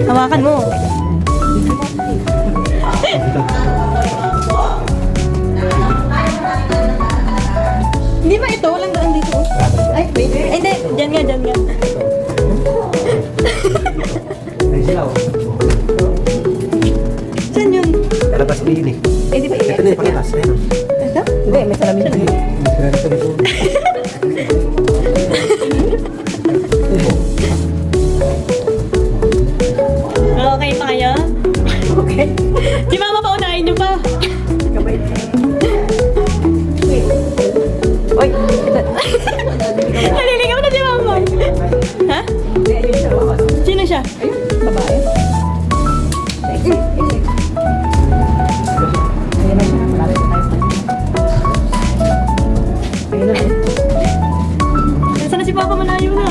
Hawakan mo. Hindi ba ito? Walang daan dito. Ay, wait. Ay, hindi. Diyan nga, diyan nga. Ay, sila oh. Saan yun? Labas din eh. Eh, di ba Ito na yung palabas. Ayun. ito? Hindi, may salamin dyan. Okay pa kayo? Okay. Si Mama pa unahin niyo pa. Uy, ito. Naliligaw na si Mama. Ha? Sino siya? Babae. Nasaan na si Papa? Malayo na.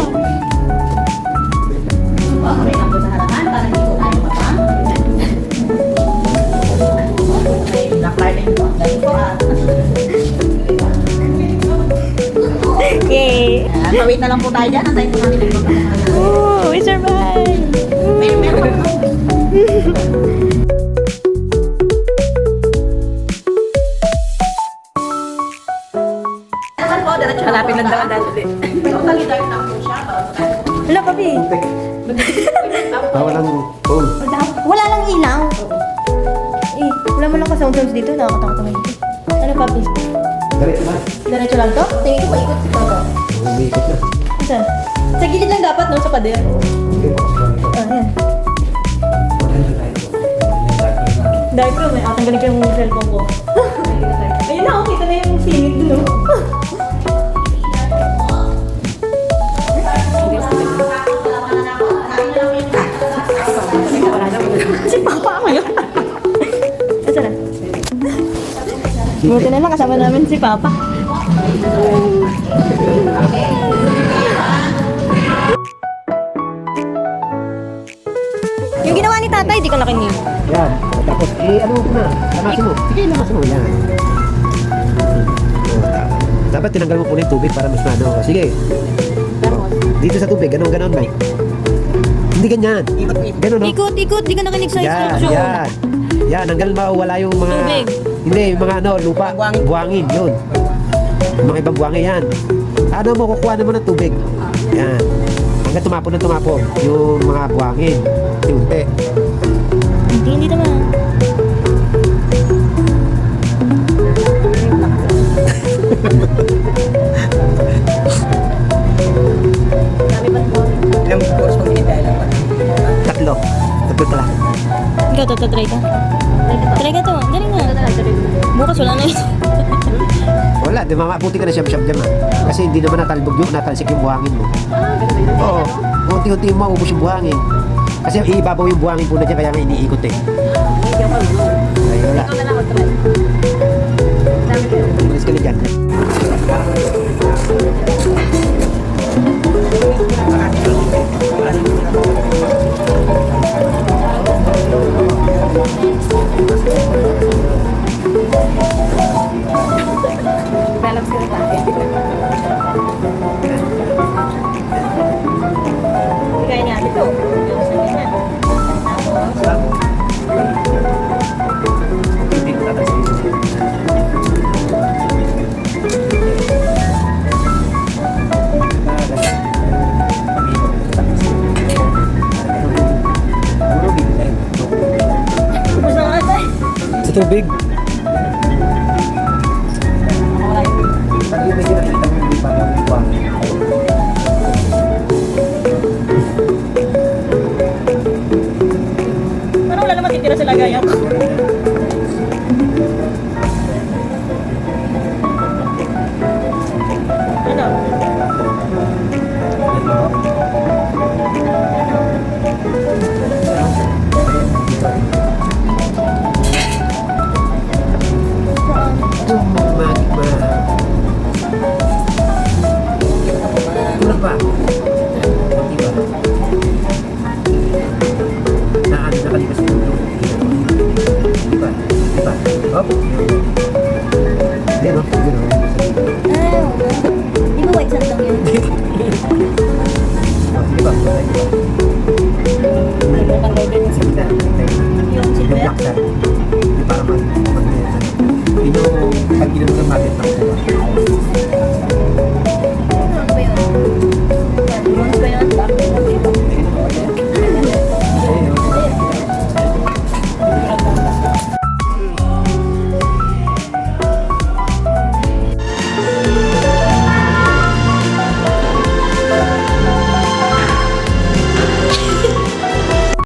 Okay, ako sa harapan para hindi ko tayo mapang. Naklarning po. Dahil po Yay! Pawait na lang po tayo dyan. Antayin po namin yung magkakaroon. Ooh, we survived! Meron po. Naman po, diretso. Malapit lang daw dati. Pero talidar na po siya. Wala, Papi. Walang phone. Wala lang ilaw. Eh, wala mo lang ka-sound dito. Nakakatakot naman dito. Ano, Papi? Diretso ba? Diretso lang to? Tingin ko paikot si Papa. Umiikot na. Saan? Sa gilid lang dapat, no? Sa pader. Okay, bukas lang ito. Ah, yan. Maganda tayo. Dark room eh. Tanggalin ko yung cellphone ko. Ayun na, kita na yung singit dun, no? Si Papa ngayon. Asa na? Buti na lang kasama namin si Papa. Yung ginawa ni tatay, di ka nakinig. Yan. Tapos, ano mo na? Lamasin mo. Sige, lamasin mo. Yan. Dapat tinanggal mo muna yung tubig para mas ano. Sige. Dito sa tubig. Ganon, Mike. Hindi ganyan. Ganon, no? Ikot, di ka nakinig sa Yan, instruction. yan. Yan, hanggang mawala yung mga... Tubig. Hindi, yung mga ano, lupa. Buwangin, yun. Yung mga ibang buwangin, yan. Ano mo, kukuha naman ng tubig. Yan. Hanggang tumapon. Yung mga buwangin. Unti. Hindi naman. Ilang course pag binitay Tatlo pa lang. Ikaw, try ka. Try ka to. Dali nga. Bukas wala na ito. Wala, di mamabuti ka na siyam-siyam dyan, kasi hindi naman natalbog yung natalsik yung buhangin mo. Oo, unti-unti mo maubos yung buhangin. Kasi ibabaw yung buhangin po na dyan, kaya nga iniikot eh. Ay, wala. Malis ka na dyan. Balance ka na tayo. Kaya niya ito. Sa tubig. Parang wala naman titira sa lagayan. Ano? Ano pa? Nakalipas yung mundo. Diba? Hop. Hindi, no? Ah, di ba white sand lang yun? Iba, kulay iba. Nagkakagay din yung Yung Yung black silver. star. Yung para mag yun yung pag ginagawa ng market ng kuha.